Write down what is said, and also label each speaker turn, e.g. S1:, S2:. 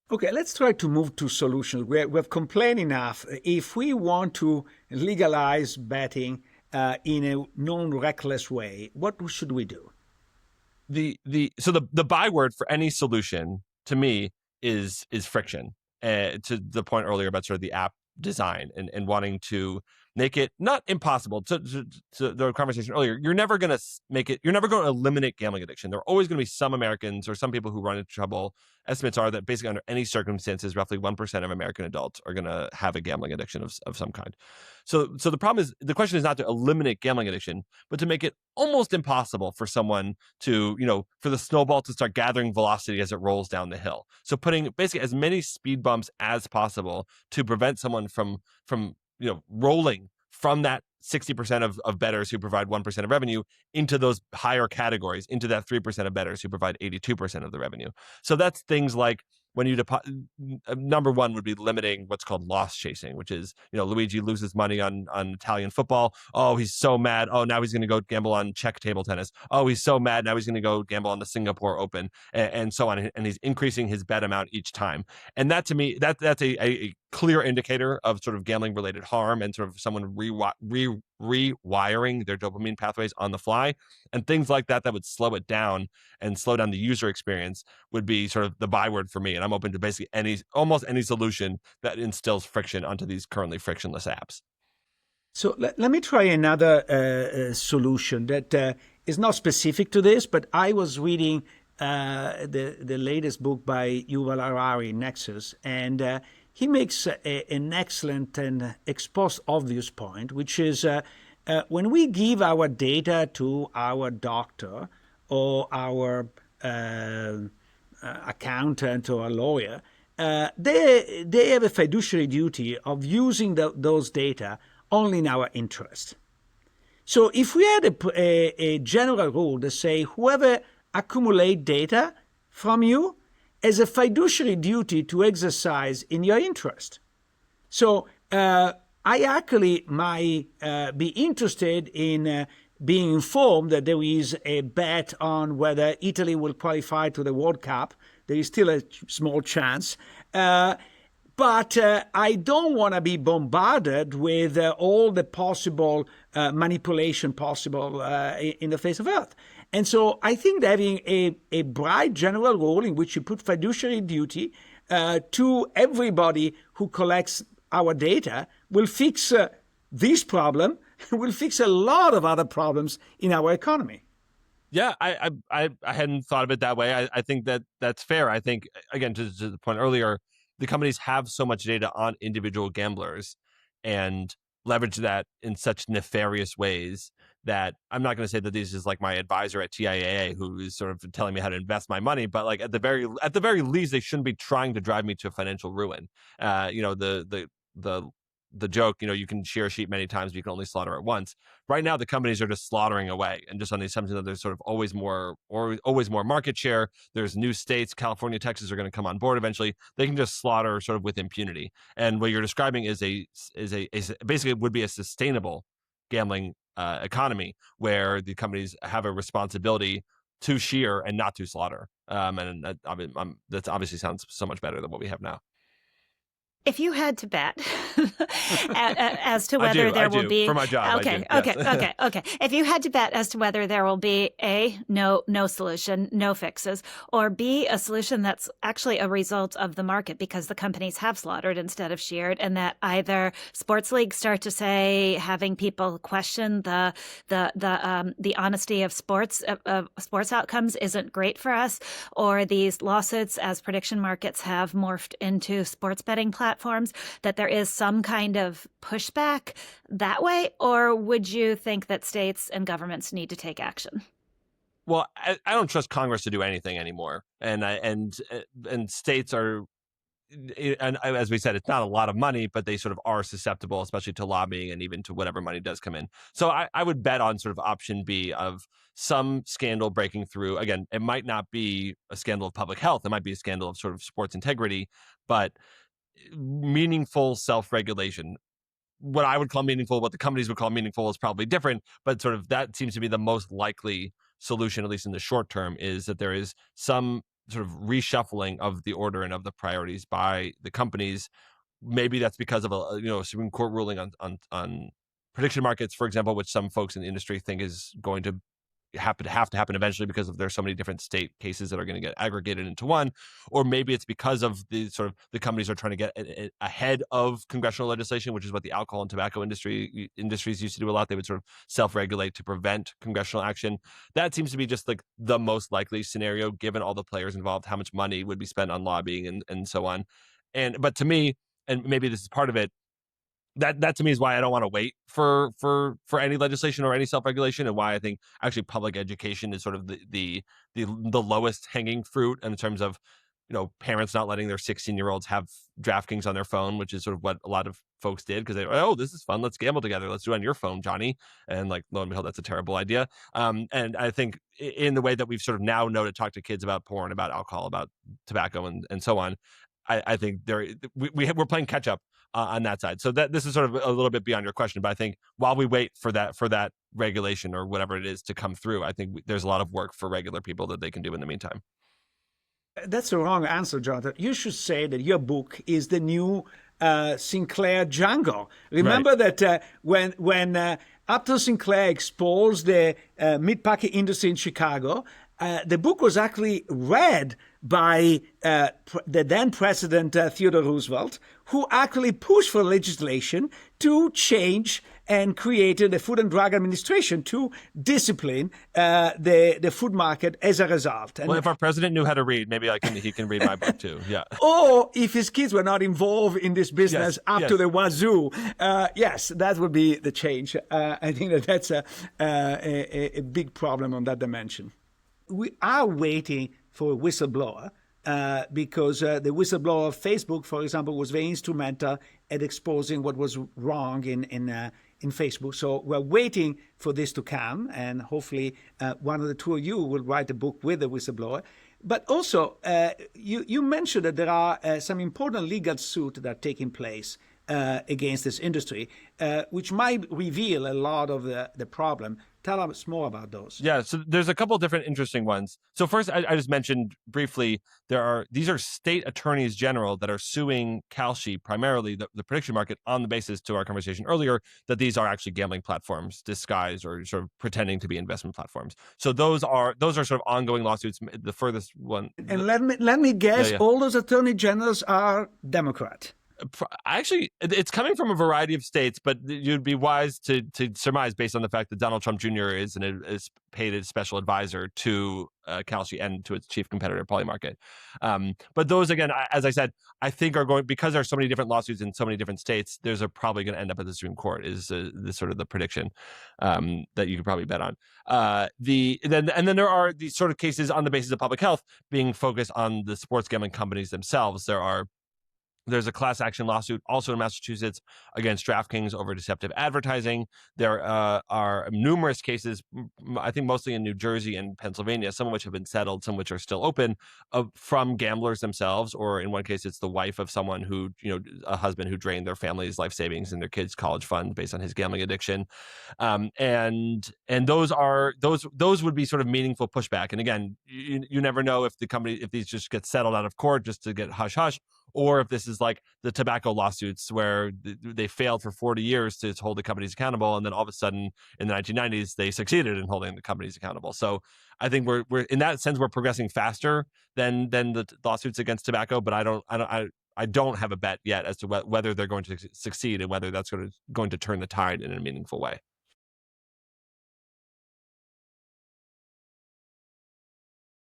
S1: Okay, let's try to move to solutions. We've complained enough. If we want to legalize betting in a non-reckless way, what should we do?
S2: The byword for any solution to me is friction. To the point earlier about sort of the app design and wanting to make it not impossible. To the conversation earlier, you're never going to make it. You're never going to eliminate gambling addiction. There are always going to be some Americans or some people who run into trouble. Estimates are that basically under any circumstances, roughly 1% of American adults are going to have a gambling addiction of some kind. So the problem is, the question is not to eliminate gambling addiction, but to make it almost impossible for someone to, for the snowball to start gathering velocity as it rolls down the hill. So putting basically as many speed bumps as possible to prevent someone from rolling from that 60% of bettors who provide 1% of revenue into those higher categories, into that 3% of bettors who provide 82% of the revenue. So that's things like when you number one would be limiting what's called loss chasing, which is, Luigi loses money on Italian football. Oh, he's so mad. Oh, now he's going to go gamble on Czech table tennis. Oh, he's so mad. Now he's going to go gamble on the Singapore Open and so on. And he's increasing his bet amount each time. And that, to me, that's a clear indicator of sort of gambling related harm and sort of someone rewiring their dopamine pathways on the fly. And things like that would slow it down and slow down the user experience would be sort of the byword for me. And I'm open to basically almost any solution that instills friction onto these currently frictionless apps.
S1: So let me try another solution that is not specific to this, but I was reading the latest book by Yuval Harari, Nexus, and he makes an excellent and exposed obvious point, which is when we give our data to our doctor or our accountant or a lawyer, they have a fiduciary duty of using those data only in our interest. So if we had a general rule that say whoever accumulate data from you has a fiduciary duty to exercise in your interest. So I actually might be interested in being informed that there is a bet on whether Italy will qualify to the World Cup. There is still a small chance. But I don't want to be bombarded with all the possible manipulation possible in the face of Earth. And so I think that having a bright general rule in which you put fiduciary duty to everybody who collects our data will fix this problem, will fix a lot of other problems in our economy.
S2: Yeah, I hadn't thought of it that way. I think that's fair. I think, again, to the point earlier, the companies have so much data on individual gamblers and leverage that in such nefarious ways that I'm not going to say that this is like my advisor at TIAA who is sort of telling me how to invest my money, but like at the very least, they shouldn't be trying to drive me to financial ruin. The joke, you can shear a sheep many times, but you can only slaughter it once. Right now, the companies are just slaughtering away, and just on the assumption that there's sort of always more market share. There's new states, California, Texas, are going to come on board eventually. They can just slaughter sort of with impunity. And what you're describing is basically would be a sustainable gambling economy where the companies have a responsibility to shear and not to slaughter. And that obviously sounds so much better than what we have now.
S3: If you had to bet as to whether there will be
S2: for my job,
S3: okay. If you had to bet as to whether there will be A, no solution, no fixes, or B, a solution that's actually a result of the market because the companies have slaughtered instead of sheared, and that either sports leagues start to say having people question the honesty of sports outcomes isn't great for us, or these lawsuits as prediction markets have morphed into sports betting platforms, that there is some kind of pushback that way? Or would you think that states and governments need to take action?
S2: Well, I don't trust Congress to do anything anymore. And states are, and as we said, it's not a lot of money, but they sort of are susceptible, especially to lobbying and even to whatever money does come in. So I would bet on sort of option B of some scandal breaking through. Again, it might not be a scandal of public health. It might be a scandal of sort of sports integrity, but meaningful self-regulation. What I would call meaningful, what the companies would call meaningful is probably different, but sort of that seems to be the most likely solution, at least in the short term, is that there is some sort of reshuffling of the order and of the priorities by the companies. Maybe that's because of a Supreme Court ruling on prediction markets, for example, which some folks in the industry think is going to have to happen eventually because there's so many different state cases that are going to get aggregated into one. Or maybe it's because of the companies are trying to get ahead of congressional legislation, which is what the alcohol and tobacco industries used to do a lot. They would sort of self-regulate to prevent congressional action. That seems to be just like the most likely scenario, given all the players involved, how much money would be spent on lobbying and so on. But to me, and maybe this is part of it, that to me is why I don't want to wait for any legislation or any self-regulation, and why I think actually public education is sort of the lowest hanging fruit in terms of parents not letting their 16-year-olds have DraftKings on their phone, which is sort of what a lot of folks did because this is fun, let's gamble together, let's do it on your phone, Johnny. And like, lo and behold, that's a terrible idea. And I think in the way that we've sort of now know to talk to kids about porn, about alcohol, about tobacco, and so on, I think we're playing catch up on that side. So that this is sort of a little bit beyond your question, but I think while we wait for that regulation or whatever it is to come through, I think there's a lot of work for regular people that they can do in the meantime.
S1: That's the wrong answer, Jonathan. You should say that your book is the new Sinclair Django. Remember that when Upton Sinclair exposed the meatpacking industry in Chicago, the book was actually read by the then President Theodore Roosevelt, who actually pushed for legislation to change and created the Food and Drug Administration to discipline the food market as a result. And,
S2: well, if our president knew how to read, maybe he can read my book too. Yeah.
S1: Or if his kids were not involved in this business to the wazoo, yes, that would be the change. I think that's a big problem on that dimension. We are waiting for a whistleblower because the whistleblower of Facebook, for example, was very instrumental at exposing what was wrong in Facebook. So we're waiting for this to come, and hopefully one of the two of you will write a book with the whistleblower. But also, you mentioned that there are some important legal suits that are taking place against this industry, which might reveal a lot of the problem. Tell us more about those.
S2: Yeah, so there's a couple of different interesting ones. So first, I just mentioned briefly, these are state attorneys general that are suing Kalshi, primarily the prediction market, on the basis, to our conversation earlier, that these are actually gambling platforms disguised or sort of pretending to be investment platforms. So those are sort of ongoing lawsuits. The furthest one.
S1: And let me guess, all those attorney generals are Democrat.
S2: Actually, it's coming from a variety of states, but you'd be wise to surmise based on the fact that Donald Trump Jr. is paid as special advisor to Kalshi and to its chief competitor, Polymarket. But those, again, as I said, I think are going, because there are so many different lawsuits in so many different states, there's probably going to end up at the Supreme Court is the sort of the prediction that you could probably bet on. Then there are these sort of cases on the basis of public health being focused on the sports gambling companies themselves. There's a class action lawsuit also in Massachusetts against DraftKings over deceptive advertising. There are numerous cases, I think mostly in New Jersey and Pennsylvania, some of which have been settled, some of which are still open, from gamblers themselves, or in one case, it's the wife of someone who, a husband who drained their family's life savings and their kids' college fund based on his gambling addiction. And those would be sort of meaningful pushback. And again, you never know if these just get settled out of court just to get hush hush, or if this is like the tobacco lawsuits where they failed for 40 years to hold the companies accountable, and then all of a sudden in the 1990s they succeeded in holding the companies accountable. So I think we're in that sense we're progressing faster than the lawsuits against tobacco, but I don't have a bet yet as to whether they're going to succeed and whether that's going to turn the tide in a meaningful way.